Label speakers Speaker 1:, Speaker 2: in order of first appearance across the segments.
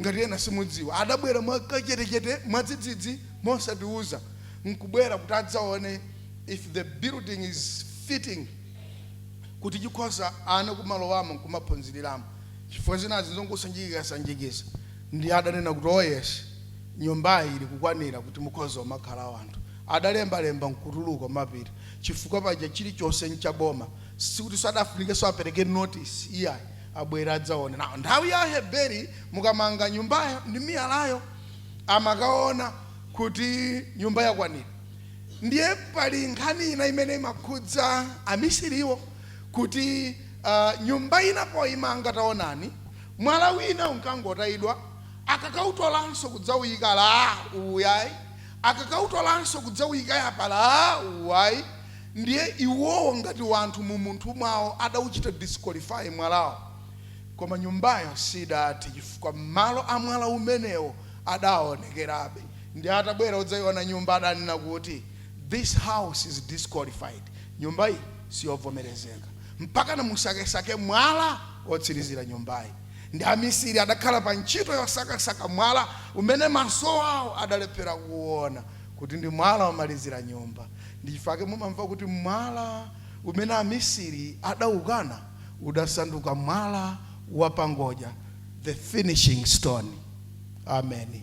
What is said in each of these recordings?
Speaker 1: ngati ena simudziwa adabwera mwakachetechete mwadzidzidzi mosatiuza nkubwera kuti adzaone if the building is fitting kuti chikhoza ana kumalowamo nkumaphunziriramo chifukwa zinazi zongosanjikisa ndi adanena kuti oh yes nyumbayi ili kukwanira kuti mukhoza makhala wanthu adalembalemba nkutuluka mapita chifukwa paja chilichonse nchaboma sikuti sadafunike apereke notice iyayi abwera adzaone na nthawi ya Heberi mukamanga nyumbayo ndi miyalayo amakaona kuti nyumba yakwanira ndiye pali nkhani ina imene imakhudza amisiriwo kuti nyumba inapo imanga taonani mwala wina unkangotayidwa akakautolanso kudzawika la uyayi akakautolanso kudzawika yapa la uyayi ndiye iwowo ngati wanthu mu munthu mwawo adauchita disqualify mwalawo koma nyumbayo sidati chifukwa malo a mwala umenewo adaonekerabe ndi atabwera udzayiona nyumba adanena kuti this house is disqualified nyumba iyi siyovomerezeka mpaka na musakesake mwala otsirizira nyumbayi ndi amisiri adakhala pa ntchito yosakasaka mwala umene maso awo adalephera kuona kuti ndi mwala womalizira nyumba ndichifake mumamva kuti mwala umene amisiri adaukana udasanduka mwala wapangodya the finishing stone. Amen.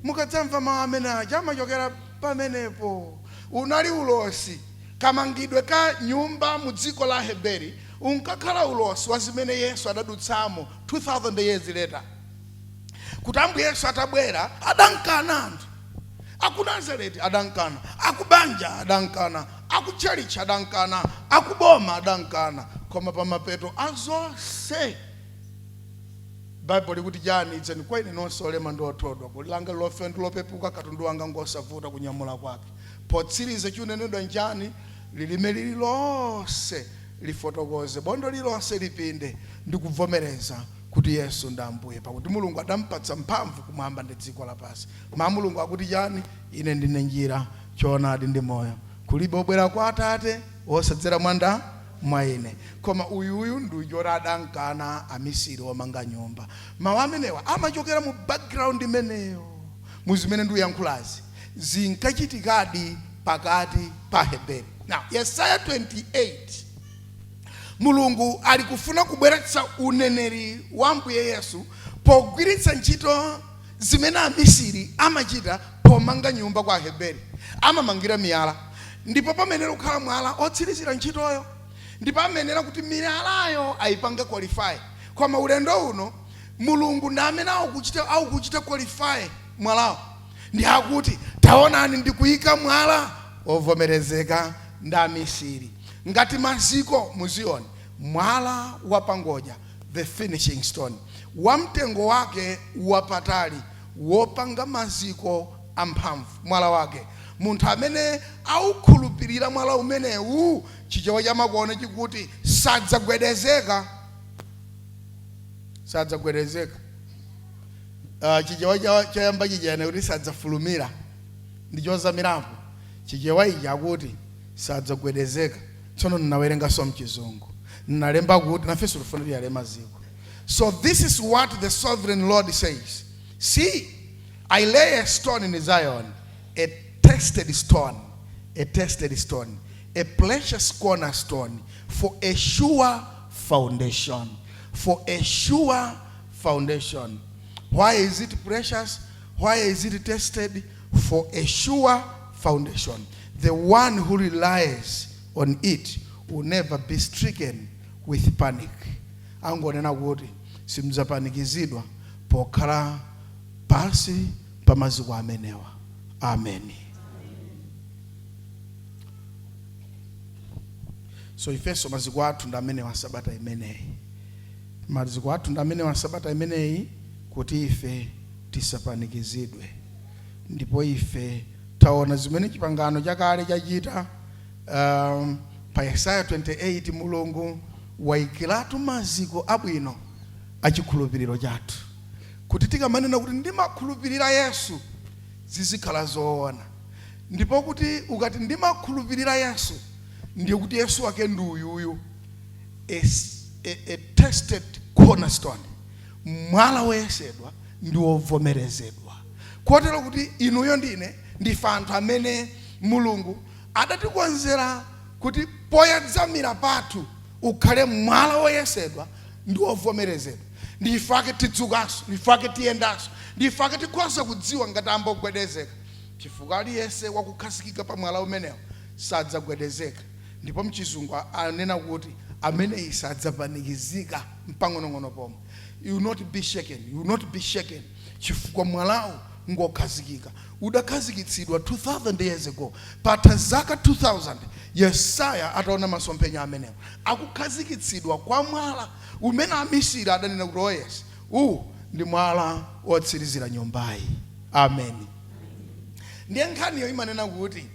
Speaker 1: Mukadzamva mawu amene aja amachokera pamenepo unali ulosi kamangidwe ka nyumba mu dziko la Heberi unkakhala ulosi wa zimene Yesu adadutsamo 2000 years later kuti Ambuye Yesu atabwera adankana anthu aku Nazareti adankana aku banja adankana aku church adankana aku boma adankana koma pamapeto azonse Bible kuti jani idzeni kwa ine nonse olema ndi othodwa kulanga lofe ndi lopepuka katundu wanga ngosavuta kunyamula kwake potsiriza chunenedwa njani lilime lililonse lifotokoze bondo lilonse lipinde ndi kuvomereza kuti Yesu ndi Ambuye pakuti Mulungu adampatsa mphamvu kumwamba ndi dziko lapansi ma Mulungu akuti jani ine ndine njira choonadi ndi moyo kulibe obwera kwa Atate osadzera mwanda mwa ine koma uyu ndujora adankana amisiri omanga nyumba mawu amenewa amachokera mu background imeneyo muzimene ndiyankhulazi zinkachitikadi pakati pa Heberi. Now Yesaya 28 Mulungu ali kufuna kubweretsa uneneri wa Ambuye Yesu pogwiritsa ntchito zimene amisiri amachita pomanga nyumba kwa Heberi amamangira miyala ndipo pamenera kukhala mwala otsirizira ntchitoyo ndipo amenera kuti miyalayo ayipange qualify koma ulendo uno Mulungu ndi amene akuchita qualify mwalawo ndi akuti taonani ndikuyika mwala ovomerezeka ndi amisiri ngati maziko muzioni mwala wapangodya the finishing stone wamtengo wake wapatali wopanga maziko amphamvu mwala wake munthu amene aukhulupirira mwala umenewu chichewa cha makono chikuti sadzagwedezeka chichewa chayamba chijana kuti sadzafulumira ndichozamirapo chichewa ichi akuti sadzagwedezeka tsono ninawerenga so mchizungu ninalemba kuti nafeso tufunira le maziko. So this is what the sovereign Lord says, see, I lay a stone in Zion, a tested stone, a precious cornerstone for a sure foundation. Why is it precious? Why is it tested? For a sure foundation. The one who relies on it will never be stricken with panic. Angonena kuti simudzapanikizidwa pokhala pasi pa maziko amenewa. Amen. So ifeso maziko athu ndamene wa sabata imeneyi. Maziko athu ndamene wa sabata imeneyi kuti ife tisapanikizidwe. Ndipo ife taona zimene chipangano chakale chachita pa Yesaya 28 Mulungu waikiratu maziko abwino achikhulupiriro chathu. Kuti tikamanena kuti ndimakhulupirira Yesu zizikhala zoona. Ndipo kuti ukati ndimakhulupirira Yesu ndiye kuti Yesu wake ndi uyuyu a tested cornerstone. Mwala woyesedwa ndi ovomerezedwa. Kotero kuti inuyo ndine ndife anthu amene Mulungu adatikonzera kuti poyadzamira pathu ukhale mwala woyesedwa ndi ovomerezedwa. Ndife ake tidzukanso, ndife ake tiyendanso, ndife ake tikhoza kudziwa ngati ambogwedezeka, chifukwa aliyense wakukhazikika pa mwala umenewo sadzagwedezeka. Ndipo mchizungu anena kuti amene sadzapanikizika mpang'onong'ono pomwe. You will not be shaken, you will not be shaken, chifukwa mwalawo ngokhazikika. Udakhazikitsidwa 2000 years ago. Pata zaka 2000 Yesaya ataona masomphenya amenewo. Akukhazikitsidwa kwa mwala umene amisiri adanena kuti yes, ndi mwala wotsirizira nyumbayi. Amen. Ndiye nkhaniyo imanena kuti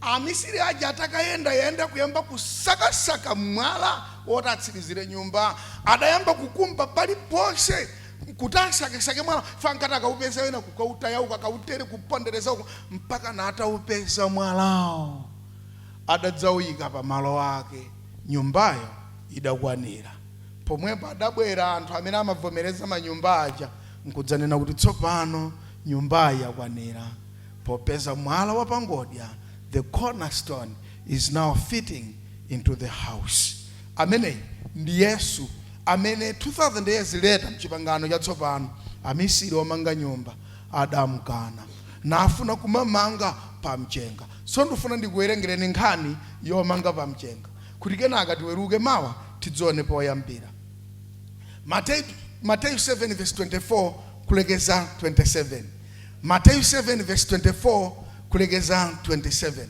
Speaker 1: amisiri aja atakayenda kuyamba kusakasaka mwala wotatsirizira nyumba, adayamba kukumba paliponse kuti asakesake mwala fankati akaupeza wena kukautaya ukakautere kupondereza uko mpaka na ataupeza mwalawo adadzawika pa malo ake, nyumbayo idakwanira. Pomwepo adabwera anthu amene amavomereza manyumba aja nkudzanena kuti tsopano nyumbayi yakwanira popeza mwala wapangodya, the cornerstone, is now fitting into the house. Amene ndi Yesu amene 2000 years later mchipangano chatsopano amisiri omanga nyumba adamukana nafuna kumamanga pamchenga. So ndifuna ndikuwerengereni nkhani yomanga pamchenga kuti kenaka tiweruke mawa tidzione poyambira. Matthew 7 verse 24 kulekeza 27. Matthew 7 verse 24 kulekeza 27.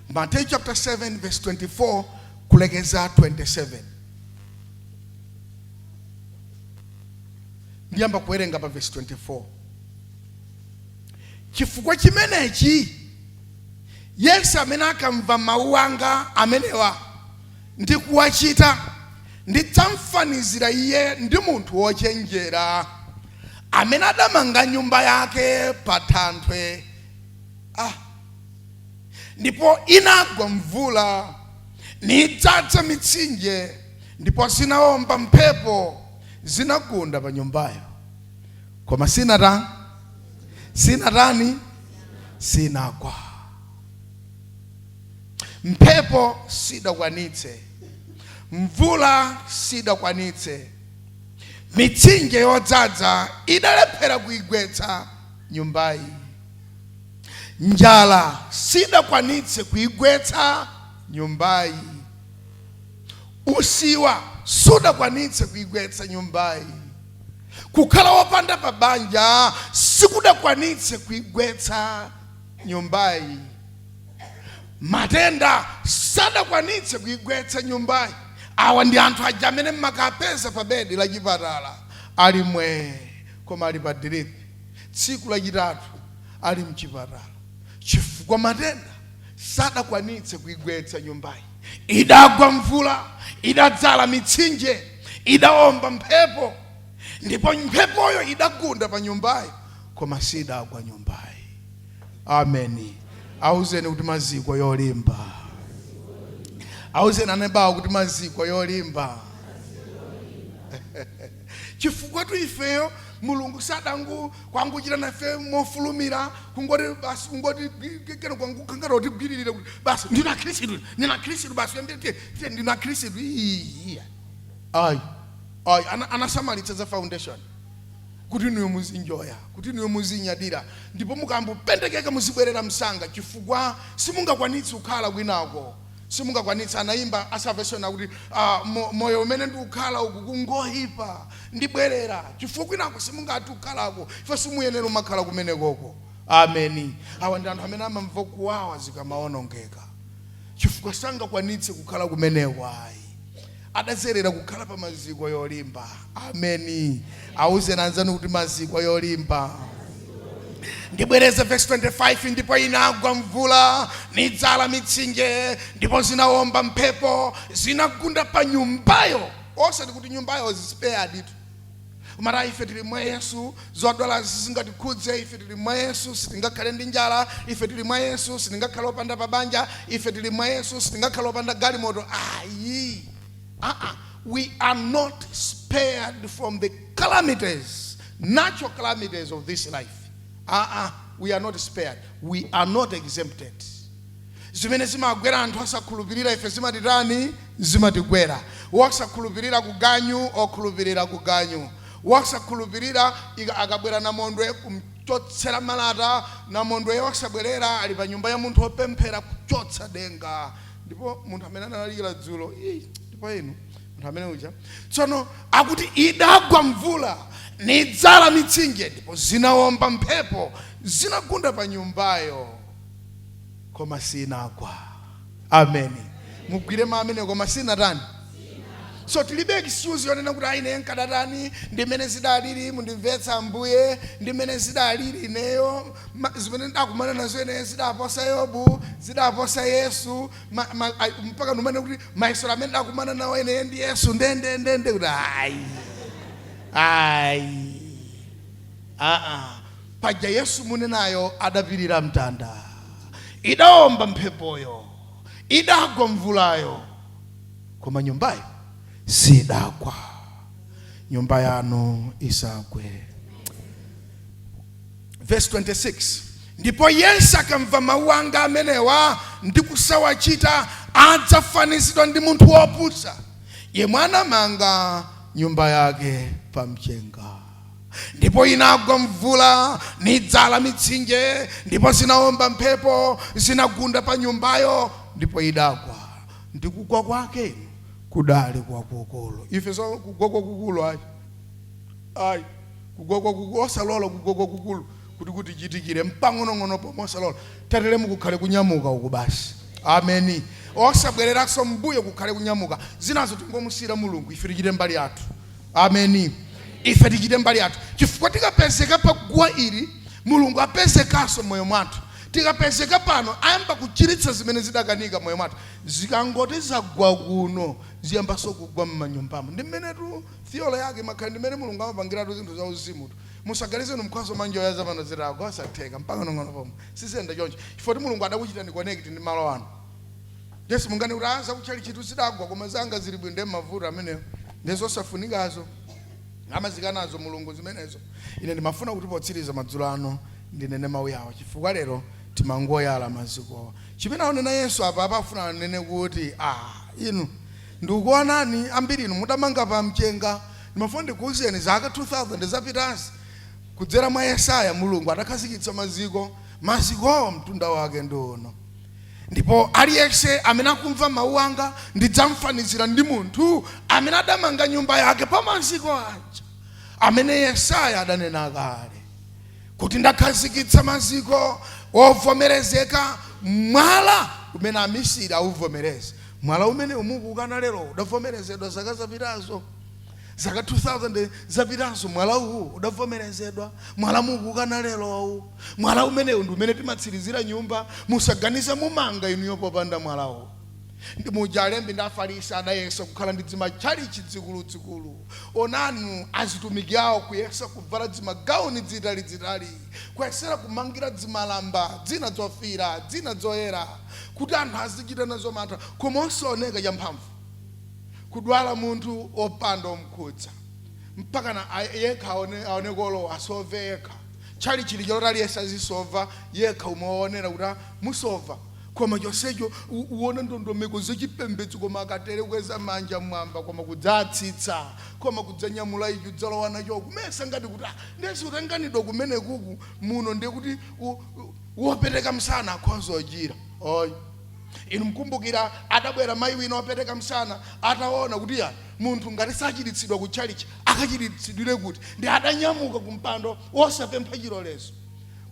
Speaker 1: Matthew chapter 7 verse 24 kulekeza 27. Ndiyamba kuwerenga pa verse 24. Chifukwa chimenechi Yesu amene akamva mawu anga amenewa ndi kuwachita, ndidzamfanizira iye ndi munthu wochenjera amene adamanga nyumba yake pa thanthwe. Ndipo inagwa mvula nidzadza mitsinje, ndipo sinawomba mphepo zinagunda pa nyumbayo, koma sinagwa. Mphepo sidakwanitse, mvula sidakwanitse, mitsinje yodzadza idalephera kuigwetsa nyumbayi, njala sidakwanitse kuigwetsa nyumbayi, usiwa sudakwanitse kuigwetsa nyumbayi, kukhala wopanda pabanja sikudakwanitse kuigwetsa nyumbayi, matenda sadakwanitse kuigwetsa nyumbayi. Awa ndi anthu aja amene mmakapeza pa bedi la chipatala ali mwe koma ali pa drip, tsiku lachitatu ali mchipatala chifukwa matenda sadakwanitse kuigwetsa nyumbayi. Idagwa mvula, idadzala mitsinje, idawomba mphepo, ndipo mphepoyo idagunda pa nyumbayi koma sidagwa nyumbayi. Amen. Auzeni kuti maziko yolimba. Auzeni anebawo kuti maziko yolimba. Chifukwa tu ifeyo Mulungu sadangu kwanguchita nafe mofulumira kungoti basi kungoti kero kwangu kangaro tibwirire basi ndina Khristu basi ndite ndina Khristu. Anasamalitsa za foundation kuti niyo muzinjoya, kuti niyo muzinyadira, ndipo mukambopendekeka muzibwerera msanga chifukwa simungakwanitse kukhala kwinako. Simungakwanitsa anaimba asaveshona kuti moyo umene ndikukhala uku kungohipa ndibwerera chifukwa kwinako simungati kukhalako ife simuyenera umakhala kumenekoko. Amen. Awa ndi anthu amene amamva kuwawa zikamaonongeka chifukwa sangakwanitse kukhala kumeneko. Adazerera kukhala pa maziko yolimba. Amen. Auze nanzanu kuti maziko yolimba. Ndibwereze verse 25. Ndipo inagwa mvula nidzala mitsinje, ndipo zinawomba mphepo zinagunda pa nyumbayo. Osati kuti nyumbayo zispared itu. Mara ife tili mwa Yesu zodwala zisingatikhudze, ife tili mwa Yesu sitingakhale ndi njala, ife tili mwa Yesu sitingakhale opanda pabanja, ife tili mwa Yesu sitingakhale opanda galimoto. We are not spared from the calamities natural calamities of this life, we are not spared. We are not exempted. Zimene zimagwera anthu osakhulupirira ife zimatitani? Zimatigwera. Wosakhulupirira kuganyu okhulupirira kuganyu. Wosakhulupirira akabwera namondwe kumchotsera malata, namondwe osabwerera ali pa nyumba ya munthu opemphera kuchotsa denga. Ndipo munthu amene analalira dzulo, ndipo inu munthu amene uja. Tsono akuti idagwa mvula, nidzala mitsinje, ndipo zinawomba mphepo, zinagunda pa nyumbayo, koma sinagwa. Amen. Mugwire maamene koma sinatani. So tilibe excuse yonena kuti aine nkadatani ndimene zidalili mundimvetsa Ambuye ndimene zidalili ineyo zimene ndakumana nazo ine zidaposa Yobu zidaposa Yesu mpaka numene kuti maisoro amene ndakumana nawo ine ndi Yesu ndende kuti paja Yesu munenayo adapirira mtanda, idawomba mphepoyo, idagwa mvulayo, koma nyumbayo sidagwa. Nyumba yanu isagwe. Verse 26. Ndipo Yesu akamva mawu anga amenewa ndikusawachita, adzafanizidwa ndi munthu wopusa yemwe anamanga nyumba yake pa mchenga. Ndipo inagwa mvula, nidzala mitsinje, ndipo zinawomba mphepo, zinagunda pa nyumbayo, ndipo idagwa. Ndikugwa kwake kudali kwa kukulu. Ife so kugwa kwa kukulu ayi kugwa kwa kukulu osalola kugwa kwa kukulu kuti chitikire mpangono pomosalola tatele mukukhale kunyamuka uku basi. Amen. Osabwereranso mbuye kukhale kunyamuka zinazo tingomusira Mulungu ife tichite mbali yathu. Amen. Ife tichite mbali yathu chifukwa tikapezeka pa guwa ili Mulungu apezekanso moyo mwathu. Tikapezeka pano ayamba kuchiritsa zimene zidakanika moyo mwathu, zikangoti zagwa kuno ziyambaso kugwa m'manyumbamo. Ndi mmene tu theory yake makhali ndi mmene Mulungu amapangiratu zinthu za uzimu tu. Musagalize mkhoso manje oyaza pano zirago asatheka mpaka nong'ono pomwe sizenda choncho chifukwa Mulungu adakuchita ni connect ndi malo anu. Yesu mungani utaanza kuchali chitu zidagwa koma zanga zili bwinde mavuto ameneyo ndezo safunikazo amazikanazo Mulungu zimenezo. Ine ndimafuna kuti potsiriza madzulo ano ndinene mawu yawo chifukwa lero timangoyala maziko. Chimene aonena Yesu apa afuna nene kuti inu ndikuonani ambiri inu mutamanga pa mchenga. Ndimafuna ndikuwuzeni zaka 2000 zapitasi kudzera mwa Yesaya Mulungu adakhazikitsa maziko mtunda wake ndono. Ndipo aliyense amene akumva mawu anga ndidzamfanizira ndi munthu amene adamanga nyumba yake pa maziko aja amene Yesaya adanena kale kuti ndakhazikitsa maziko ovomerezeka, mwala umene amisiri auvomereza. Mwala umene umukukana lero udavomerezedwa zaka zapitazo, zaka 2000 zapitazo mwala uwu udavomerezedwa. Mwala mukukana lero mwala umene ndi umene timatsirizira nyumba. Musaganize mumanga inu yopopanda mwala uwu. Ndi mujalembi ndi Afarisi adayesa kukhala ndi dzima chali chidzikulu. Onanu azitumiki awo kuyesa kuvala dzima gauni dzitali kuyesera kumangira dzima lamba dzina zofira dzina zoyera kuti anthu azichita nazo mantha koma osaoneka champhamvu. Kudwala munthu opanda omkhudza mpaka na yekha aone kolo asove yekha. Chali chili chotali yesa zisova yekha umaonera kuti musova. Koma chosecho uona ndondomeko zachipembedzo koma akatere kweza manja mwamba koma kudzatsitsa koma kudzanyamula icho dzalowa nacho kumesa ngati kuti ndesi utanganidwa kumene kuku muno ndi kuti wopereka msana akhozojira. Inu mkumbukira adabwera mayi wina wopereka msana ataona kuti munthu ngati sachiritsidwa ku chalichi akachiritsidwire kuti ndi adanyamuka kumpando osapempha chilolezo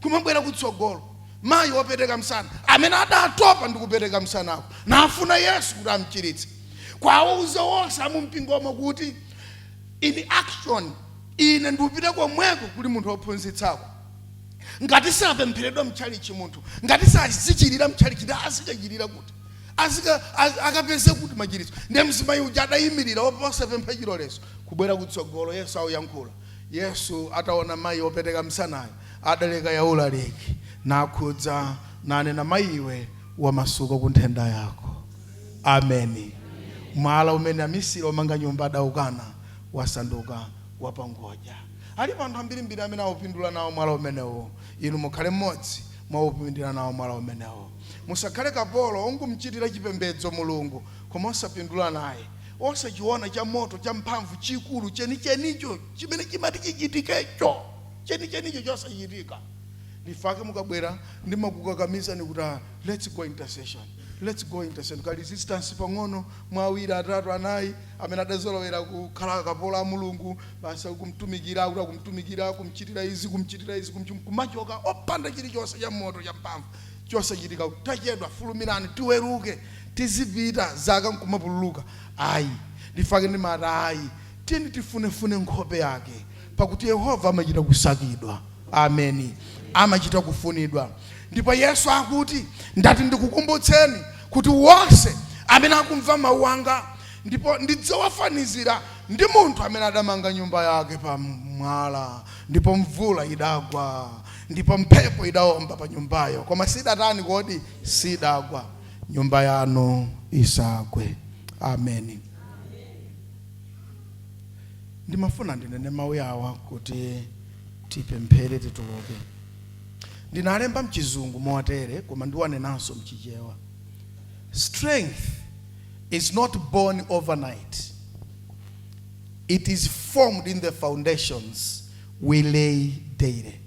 Speaker 1: kumabwera kutsogolo. Mayi wopereka msana amene adatopa ndikupereka msanako nafuna Yesu kuti amchiritse. Kwauza wonse amumpingomo kuti in action ine ndikupita komweko kuli munthu wophunzitsako. Ngati sapempheredwa mchalichi munthu ngati sazichirira mchalichi ndi azikachirira kuti akapeze kuti machiritso. Ndi mzimayi uja adayimirira osapempha chilolezo kubwera kutsogolo. Yesu auyankhula. Yesu ataona mayi wopereka msanayo adaleka yaulaliki nakhudza nanena mayiwe wamasuka ku nthenda yako. Amen. Mwala umene amisiri omanga nyumba adaukana wasanduka wapangodya. ali anthu ambirimbiri amene awupindula nawo mwala umenewo. Inu mukhale mmodzi mwawupindula nawo mwala umenewo. Musakhale kapolo ongumchitira chipembedzo Mulungu koma osapindula naye, osachiona cha moto cha mphamvu chikulu chenichenicho chimene chimati chichitikecho chenichenicho chosachitika. Ndifake mukabwera ndimakukakamiza ni kuti let's go intercession, let's go intercession. Ka resistance pang'ono mwawiri atatu anayi amene adazolowera kukhala kapolo a Mulungu basa kumtumikira kuti kumtumikira kumchitira izi kumachoka opanda chilichonse cha moto cha mphamvu chosachitika. Tachedwa fulumirani tiweruke tizipita zaka nkumapululuka. Ayi ndifake ndi mata ayi tiyeni tifunefune nkhope yake pakuti Yehova amachita kusakidwa. Ameni. Amachita kufunidwa. Ndipo Yesu akuti ndati ndikukumbutseni kuti wonse amene akumva mawu anga ndipo ndidzawafanizira ndi munthu amene adamanga nyumba yake pa mwala, ndipo mvula idagwa ndipo mphepo idawomba pa nyumbayo koma sidatani kodi sidagwa, nyumba yanu isagwe. Ameni. Ndimafuna ndinene mawu awa kuti tipemphere tituluke. Ndinalemba mchizungu motere koma ndiwanenanso mchichewa. Strength is not born overnight. It is formed in the foundations we lay daily.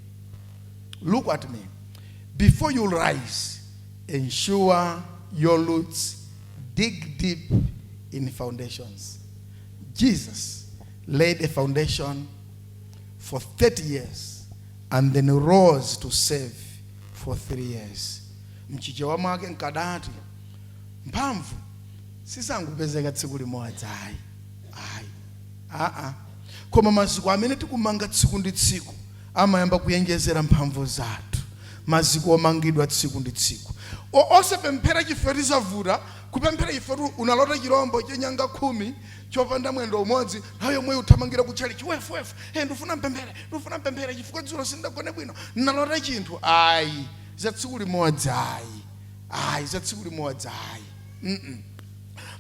Speaker 1: Look at me. Before you rise, ensure your roots dig deep in foundations. Jesus laid a foundation for 30 years and then rose to save for 3 years. Mchichewa mwake nkadati mphamvu sisangupezeka tsiku limodzi. Koma maziko amene tikumanga tsiku ndi tsiku amayamba kuyengezera mphamvu zathu. Maziko omangidwa tsiku ndi tsiku. Osapemphera chifukwa tizavuta, kupemphera chifukwa unalota chirombo chenyanga 10 chopanda mwendo umodzi nayo mwe uthamangira kutchali chiwefuwefu. Ndifuna mpemphere chifukwa dzulo sindagone bwino nalota chinthu. Ayi za tsiku limodzi. Za tsiku limodzi.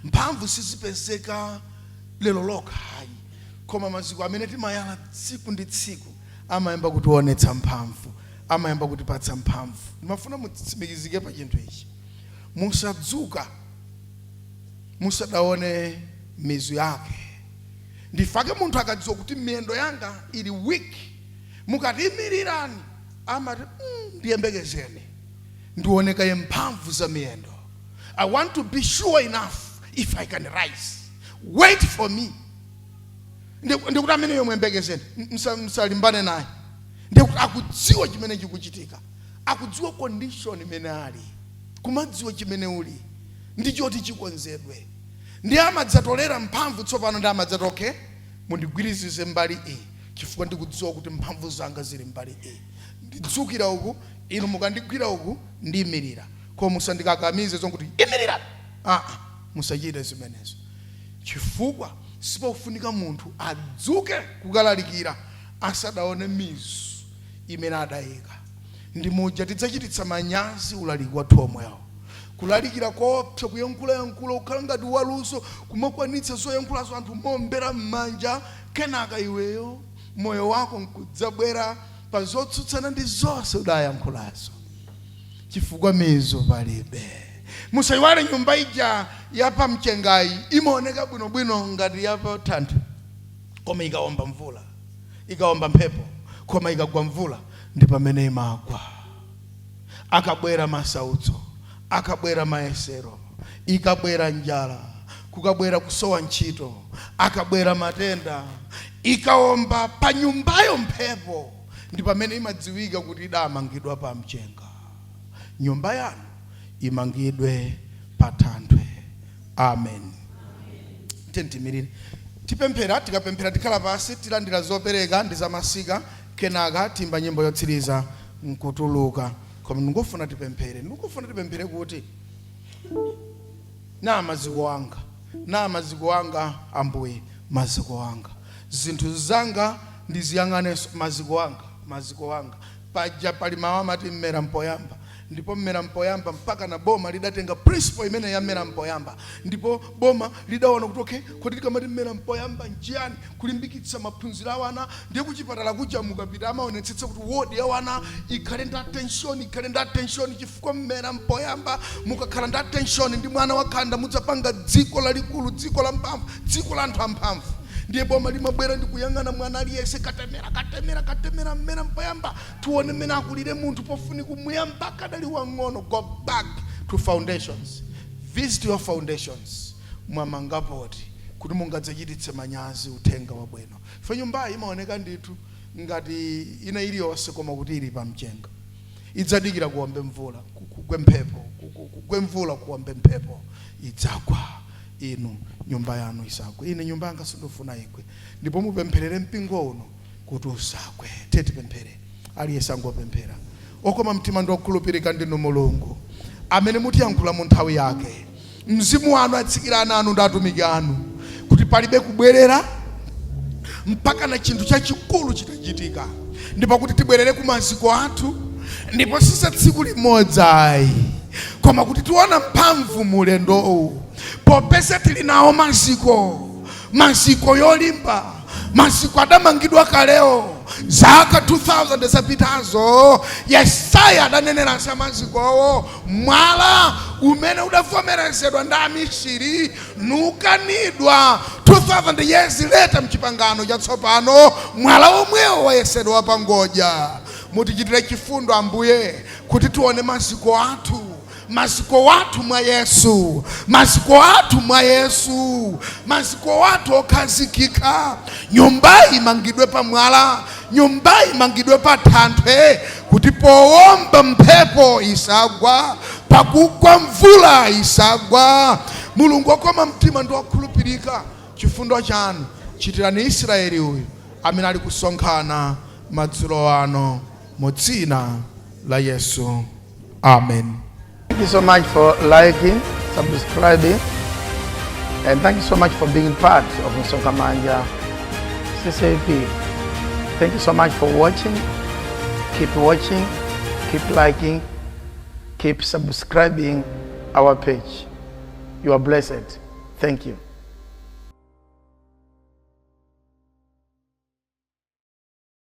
Speaker 1: Mphamvu sizipezeka lero lokha. Koma maziko amene timayala tsiku ndi tsiku amayamba kutionetsa mphamvu, amayamba kutipatsa mphamvu. Ndimafuna mutsimikizike pa chinthu ichi. Musadzuka musadaone mizu yake. Ndifake munthu akadziwa kuti miyendo yanga ili weak, mukatimirirani amati ndiyembekezeni ndioneka ye mphamvu za miyendo. I want to be sure enough if I can rise. Wait for me. Ndikuti amene yomwe yembekezeni msalimbane naye. Ndikuti akudziwa chimene chikuchitika, akudziwa condition imene ali, kumadziwa chimene uli ndichoti chikonzedwe. Ndi amadzatolera mphamvu tsopano ndi amadzatoke mundigwirizize mbali iyi chifukwa ndikudziwa kuti mphamvu zanga zili mbali iyi. Ndidzukira uku inu mukandigwira uku ndiyimirira. Koma musandikakamize zokuti imirira. Musachite zimenezo. Chifukwa sipofunika munthu adzuke kukalalikira asadaone mizu imene adayika. Ndi muja tidzachititsa manyazi ulaliki wathu omwewo. Kulalikira kopsa kuyankhula ukhala ngati waluso kumakwanitsa zoyankhulazo anthu mombera m'manja, kenaka iweyo moyo wako nkudzabwera pa zotsutsana ndi zonse udayankhulazo chifukwa mizu palibe. Musayiwale nyumba ija yapa mchengayi imaoneka bwinobwino ngati yapa thanthwe, koma ikawomba mvula, ikawomba mphepo, koma ikagwa mvula ndi pamene imagwa. Akabwera masautso, akabwera mayesero, ikabwera njala, kukabwera kusowa ntchito, akabwera matenda, ikawomba pa nyumbayo mphepo, ndi pamene imadziwika kuti idamangidwa pa mchenga. Nyumba yanu imangidwe pa thanthwe. Amen. Tentimirire tipemphera, tikapemphera tikhala pasi tilandira zopereka ndi zamasika, kenaka timba nyimbo yotsiriza nkutuluka. Koma ndikufuna tipemphere kuti na maziko anga Ambuye, maziko anga zinthu zanga ndiziyang'aneso maziko anga paja pali mawu amati mmera mpoyamba ndipo mmera mpoyamba mpaka na boma lidatenga principle imene ya mmera mpoyamba, ndipo boma lidaona kuti okay, kuti tikamati mmera mpoyamba njiyani kulimbikitsa maphunziro a wana, ndiye kuchipatala kuja mukapita amaonetsetsa kuti wodi ya wana ikhale ndi attention chifukwa mmera mpoyamba mukakhala ndi attention ndi mwana wakhanda mudzapanga dziko lalikulu, dziko la mphamvu, dziko la anthu amphamvu. Ndiye boma limabwera ndi kuyang'ana mwana aliyese katemera mmera mpoyamba, tione mmene akulire munthu pofuni kumuyamba kadali wang'ono. Go back to foundations, visit your foundations, mwamangapoti kuti mungadzachititse manyazi uthenga wabwino. Fa nyumbayi imaoneka ndithu ngati ina iliyonse koma kuti ili pamchenga, idzadikira kuombe mvula, kwemvula kuombe mphepo, idzagwa inu nyumba yanu isagwe. Ine nyumba yanga sindofuna igwe, ndipo mupempherere mpingo uno kuti usagwe. Tipemphere, aliyense angopemphera. Okoma mtima ndi okhulupirika ndinu Mulungu amene mutiyankhula mu nthawi yake. Mzimu wanu atsikira ana anu ndi atumiki anu kuti palibe kubwerera mpaka na chinthu chachikulu chitachitika, ndipo kuti tibwerere ku maziko athu, ndipo sisa tsiku limodzi ayi, koma kuti tiona mphamvu mulendo uwu, popeza tili nawo maziko yolimba, maziko adamangidwa kaleo zaka 2000 zapitazo. Yesaya adanenera za mazikowo, mwala umene udavomerezedwa ndi amisiri nukanidwa 2000 years later mchipangano chatsopano, mwala omwewo wayesedwa pangodya. Mutichitire chifundo Ambuye kuti tione maziko athu mwa Yesu, maziko athu mwa Yesu, maziko athu okhazikika. Nyumbayi imangidwe pa mwala, nyumbayi imangidwe pa thanthwe, kuti powomba mphepo isagwa, pakugwa mvula isagwa. Mulungu okoma mtima ndi okhulupirika, chifundo chanu chitirani Israeli uyu amene ali kusonkhana madzulo ano mu dzina la Yesu. Amen.
Speaker 2: Thank you so much for liking, subscribing, and thank you so much for being part of Msonkhamanja Ccap. Thank you so much for watching. Keep watching, keep liking, keep subscribing our page. You are blessed. Thank you.